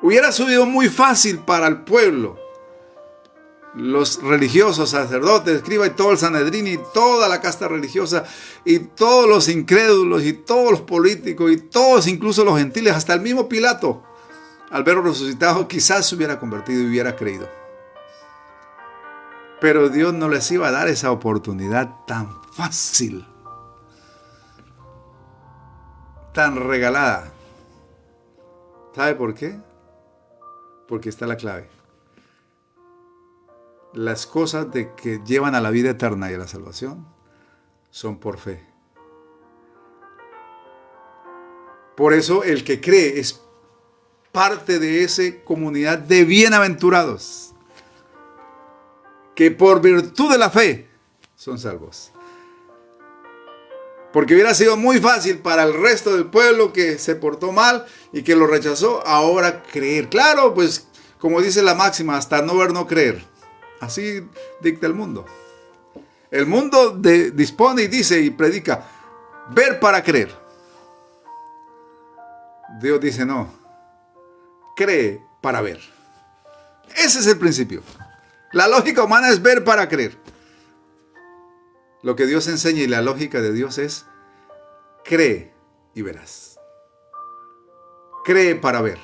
Hubiera sido muy fácil para el pueblo, los religiosos, sacerdotes, escribas y todo el Sanedrín y toda la casta religiosa y todos los incrédulos y todos los políticos y todos, incluso los gentiles, hasta el mismo Pilato, al verlo resucitado, quizás se hubiera convertido y hubiera creído. Pero Dios no les iba a dar esa oportunidad tan fácil, tan regalada. ¿Sabe por qué? Porque está la clave. Las cosas que llevan a la vida eterna y a la salvación son por fe. Por eso el que cree es parte de esa comunidad de bienaventurados, que por virtud de la fe son salvos. Porque hubiera sido muy fácil para el resto del pueblo que se portó mal y que lo rechazó, ahora creer. Claro, pues como dice la máxima, hasta no ver, no creer. Así dicta el mundo. El mundo dispone y dice y predica, ver para creer. Dios dice no, cree para ver. Ese es el principio. La lógica humana es ver para creer. Lo que Dios enseña y la lógica de Dios es cree y verás. Cree para ver.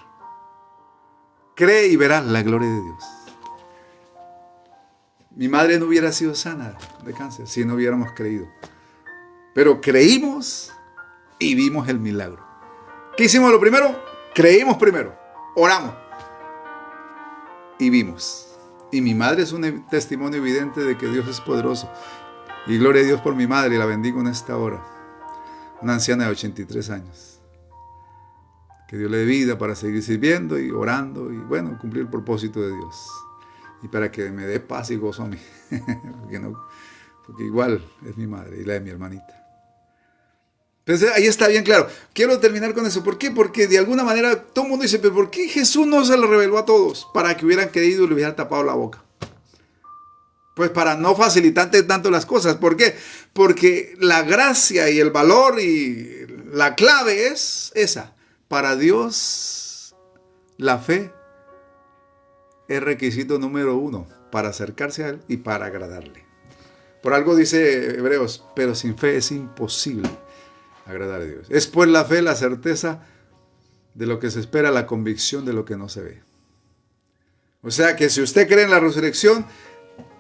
Cree y verás la gloria de Dios. Mi madre no hubiera sido sana de cáncer si no hubiéramos creído. Pero creímos y vimos el milagro. ¿Qué hicimos lo primero? Creímos primero. Oramos. Y vimos. Y mi madre es un testimonio evidente de que Dios es poderoso. Y gloria a Dios por mi madre, y la bendigo en esta hora. Una anciana de 83 años. Que Dios le dé vida para seguir sirviendo y orando y bueno, cumplir el propósito de Dios. Y para que me dé paz y gozo a mí. porque igual es mi madre y la de mi hermanita. Entonces ahí está bien claro. Quiero terminar con eso. ¿Por qué? Porque de alguna manera todo el mundo dice, pero ¿por qué Jesús no se lo reveló a todos? Para que hubieran creído y le hubieran tapado la boca. Pues para no facilitarte tanto las cosas. ¿Por qué? Porque la gracia y el valor y la clave es esa. Para Dios, la fe es requisito número 1 para acercarse a Él y para agradarle. Por algo dice Hebreos, pero sin fe es imposible agradar a Dios. Es pues la fe, la certeza de lo que se espera, la convicción de lo que no se ve. O sea que si usted cree en la resurrección,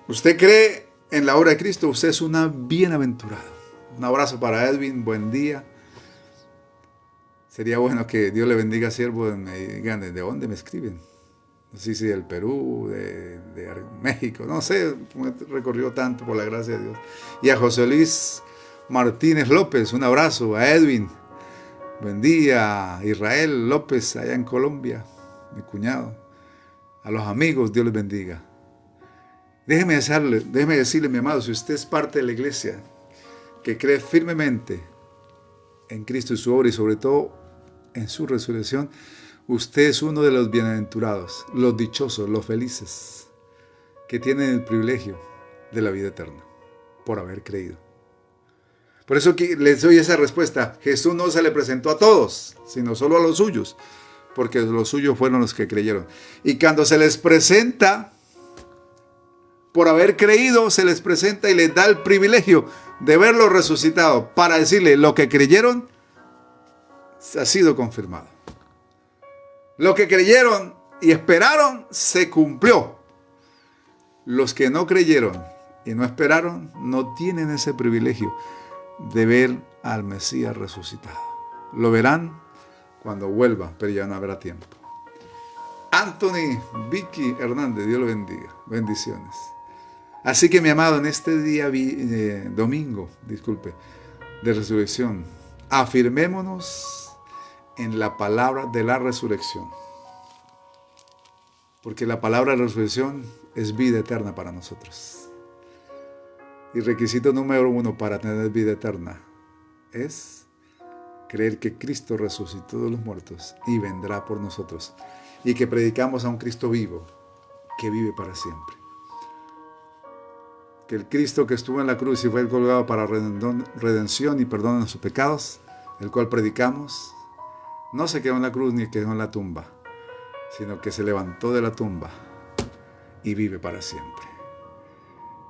usted cree en la obra de Cristo, usted es una bienaventurada. Un abrazo para Edwin, buen día. Sería bueno que Dios le bendiga, siervo, y me digan de dónde me escriben. No sé si del Perú, de México, no sé, me recorrió tanto por la gracia de Dios. Y a José Luis Martínez López, un abrazo, a Edwin, Buen día, Israel López, allá en Colombia, mi cuñado. A los amigos, Dios les bendiga. Déjeme decirle, mi amado, si usted es parte de la iglesia, que cree firmemente en Cristo y su obra y sobre todo en su resurrección, usted es uno de los bienaventurados, los dichosos, los felices, que tienen el privilegio de la vida eterna, por haber creído. Por eso les doy esa respuesta. Jesús no se le presentó a todos, sino solo a los suyos, porque los suyos fueron los que creyeron. Y cuando se les presenta, por haber creído, se les presenta y les da el privilegio de verlo resucitado, para decirle, lo que creyeron ha sido confirmado. Lo que creyeron y esperaron se cumplió. Los que no creyeron y no esperaron no tienen ese privilegio de ver al Mesías resucitado. Lo verán cuando vuelva, pero ya no habrá tiempo. Anthony Vicky Hernández, Dios lo bendiga. Bendiciones. Así que, mi amado, en este día domingo de resurrección, afirmémonos en la palabra de la resurrección. Porque la palabra de la resurrección es vida eterna para nosotros. Y requisito número 1 para tener vida eterna es creer que Cristo resucitó de los muertos y vendrá por nosotros. Y que predicamos a un Cristo vivo, que vive para siempre. Que el Cristo que estuvo en la cruz y fue colgado para redención y perdón de nuestros pecados, el cual predicamos, no se quedó en la cruz ni quedó en la tumba, sino que se levantó de la tumba y vive para siempre.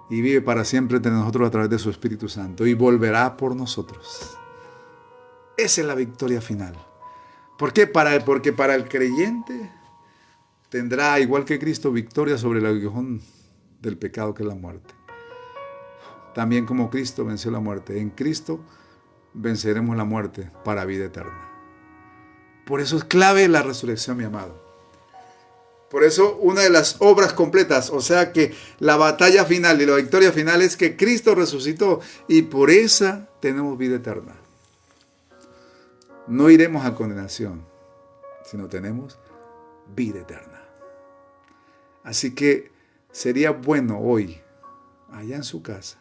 Y vive para siempre entre nosotros a través de su Espíritu Santo y volverá por nosotros. Esa es la victoria final. ¿Por qué? Porque para el creyente tendrá, igual que Cristo, victoria sobre el aguijón del pecado, que es la muerte. También como Cristo venció la muerte, en Cristo venceremos la muerte para vida eterna. Por eso es clave la resurrección, mi amado. Por eso una de las obras completas, o sea que la batalla final y la victoria final es que Cristo resucitó y por esa tenemos vida eterna. No iremos a condenación, sino tenemos vida eterna. Así que sería bueno hoy, allá en su casa,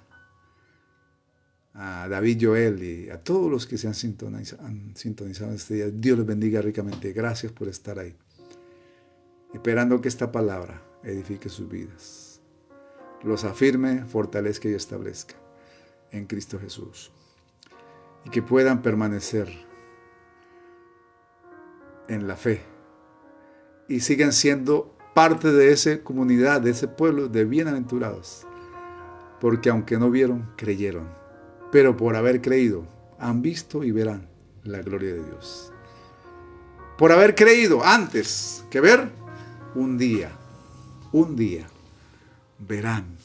a David Joel y a todos los que se han sintonizado este día, Dios les bendiga ricamente. Gracias por estar ahí, esperando que esta palabra edifique sus vidas, los afirme, fortalezca y establezca en Cristo Jesús, y que puedan permanecer en la fe y sigan siendo parte de esa comunidad, de ese pueblo de bienaventurados, porque aunque no vieron, creyeron, pero por haber creído han visto y verán la gloria de Dios. Por haber creído antes que ver, un día verán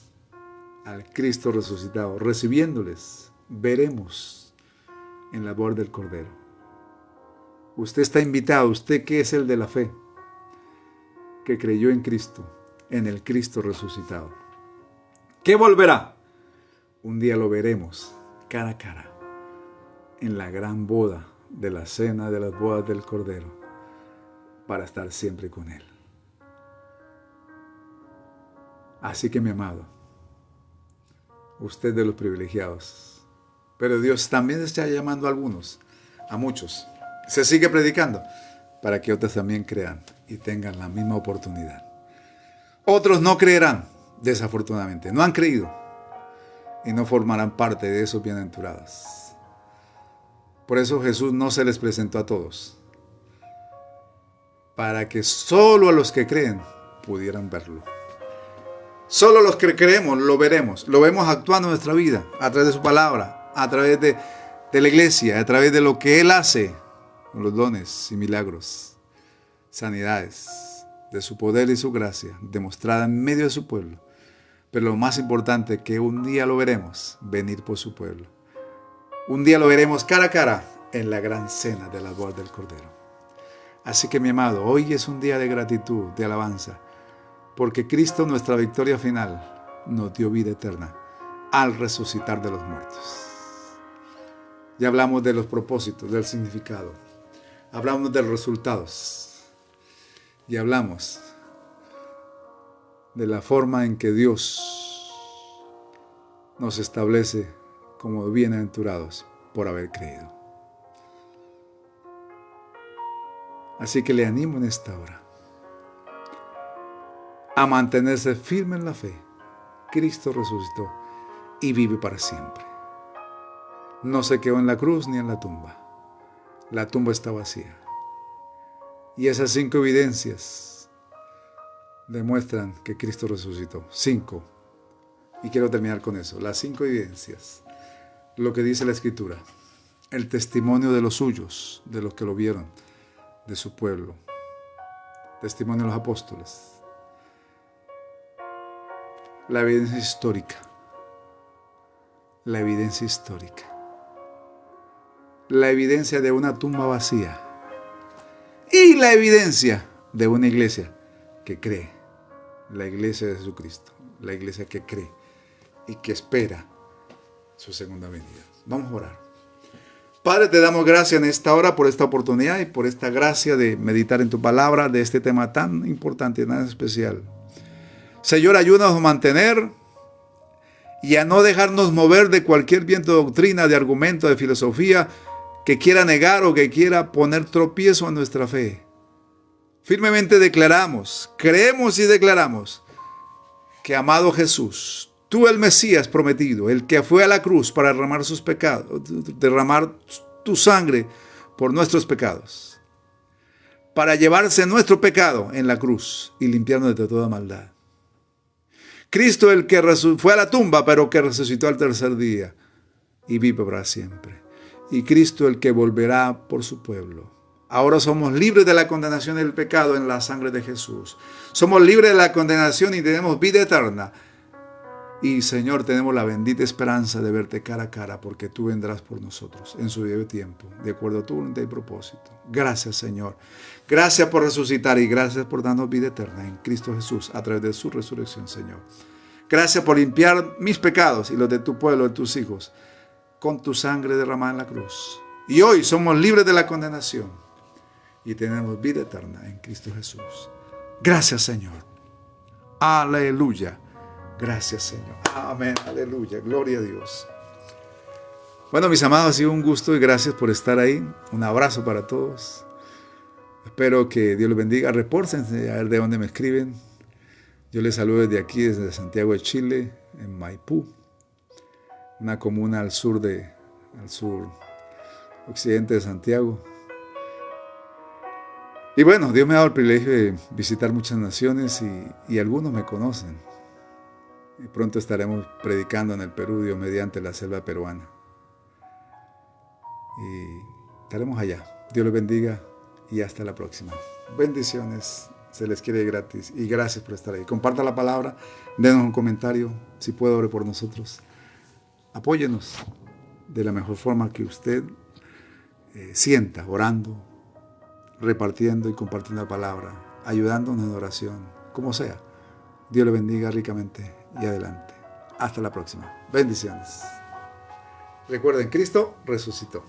al Cristo resucitado. Recibiéndoles, veremos en la boda del Cordero. Usted está invitado, usted que es el de la fe, que creyó en Cristo, en el Cristo resucitado, que volverá. Un día lo veremos cara a cara en la gran boda de la cena de las bodas del Cordero, para estar siempre con Él. Así que, mi amado, usted de los privilegiados, pero Dios también está llamando a muchos. Se sigue predicando para que otros también crean y tengan la misma oportunidad. Otros no creerán, desafortunadamente, no han creído y no formarán parte de esos bienaventurados. Por eso Jesús no se les presentó a todos, para que solo a los que creen pudieran verlo. Solo los que creemos lo veremos, lo vemos actuando en nuestra vida, a través de su palabra, a través de la iglesia, a través de lo que Él hace, con los dones y milagros, sanidades, de su poder y su gracia, demostrada en medio de su pueblo. Pero lo más importante, que un día lo veremos venir por su pueblo. Un día lo veremos cara a cara en la gran cena de la boda del Cordero. Así que, mi amado, hoy es un día de gratitud, de alabanza, porque Cristo, nuestra victoria final, nos dio vida eterna al resucitar de los muertos. Ya hablamos de los propósitos, del significado. hablamos de resultados y hablamos de la forma en que Dios nos establece como bienaventurados por haber creído. Así que le animo en esta hora a mantenerse firme en la fe. Cristo resucitó y vive para siempre. No se quedó en la cruz ni en la tumba. La tumba está vacía. Y esas 5 evidencias demuestran que Cristo resucitó. 5. Y quiero terminar con eso. Las 5 evidencias. Lo que dice la Escritura. El testimonio de los suyos, de los que lo vieron, de su pueblo. Testimonio de los apóstoles. La evidencia histórica. La evidencia histórica. La evidencia de una tumba vacía. Y la evidencia de una iglesia que cree. La iglesia de Jesucristo. La iglesia que cree y que espera su segunda venida. Vamos a orar. Padre, te damos gracias en esta hora por esta oportunidad y por esta gracia de meditar en tu palabra de este tema tan importante y tan especial. Señor, ayúdanos a mantener y a no dejarnos mover de cualquier viento de doctrina, de argumento, de filosofía que quiera negar o que quiera poner tropiezo a nuestra fe. Firmemente declaramos, creemos y declaramos que, amado Jesús, tú el Mesías prometido, el que fue a la cruz para derramar sus pecados, derramar tu sangre por nuestros pecados, para llevarse nuestro pecado en la cruz y limpiarnos de toda maldad. Cristo el que fue a la tumba, pero que resucitó al tercer día y vive para siempre. Y Cristo el que volverá por su pueblo. Ahora somos libres de la condenación del pecado en la sangre de Jesús. Somos libres de la condenación y tenemos vida eterna. Y Señor, tenemos la bendita esperanza de verte cara a cara, porque tú vendrás por nosotros en su debido tiempo, de acuerdo a tu voluntad y propósito. Gracias, Señor. Gracias por resucitar y gracias por darnos vida eterna en Cristo Jesús a través de su resurrección, Señor. Gracias por limpiar mis pecados y los de tu pueblo, de tus hijos, con tu sangre derramada en la cruz. Y hoy somos libres de la condenación y tenemos vida eterna en Cristo Jesús. Gracias, Señor. Aleluya. Gracias, Señor. Amén. Aleluya. Gloria a Dios. Bueno, mis amados, ha sido un gusto y gracias por estar ahí. Un abrazo para todos. Espero que Dios los bendiga. Repórtense a ver de dónde me escriben. Yo les saludo desde aquí, desde Santiago de Chile, en Maipú, una comuna al sur occidente de Santiago. Y bueno, Dios me ha dado el privilegio de visitar muchas naciones y algunos me conocen. Y pronto estaremos predicando en el Perú, Dios mediante, la selva peruana. Y estaremos allá. Dios los bendiga y hasta la próxima. Bendiciones. Se les quiere gratis y gracias por estar ahí. Comparta la palabra, denos un comentario, si puede ore por nosotros. Apóyenos de la mejor forma que usted sienta, orando, repartiendo y compartiendo la palabra, ayudándonos en oración, como sea. Dios le bendiga ricamente y adelante. Hasta la próxima. Bendiciones. Recuerden, Cristo resucitó.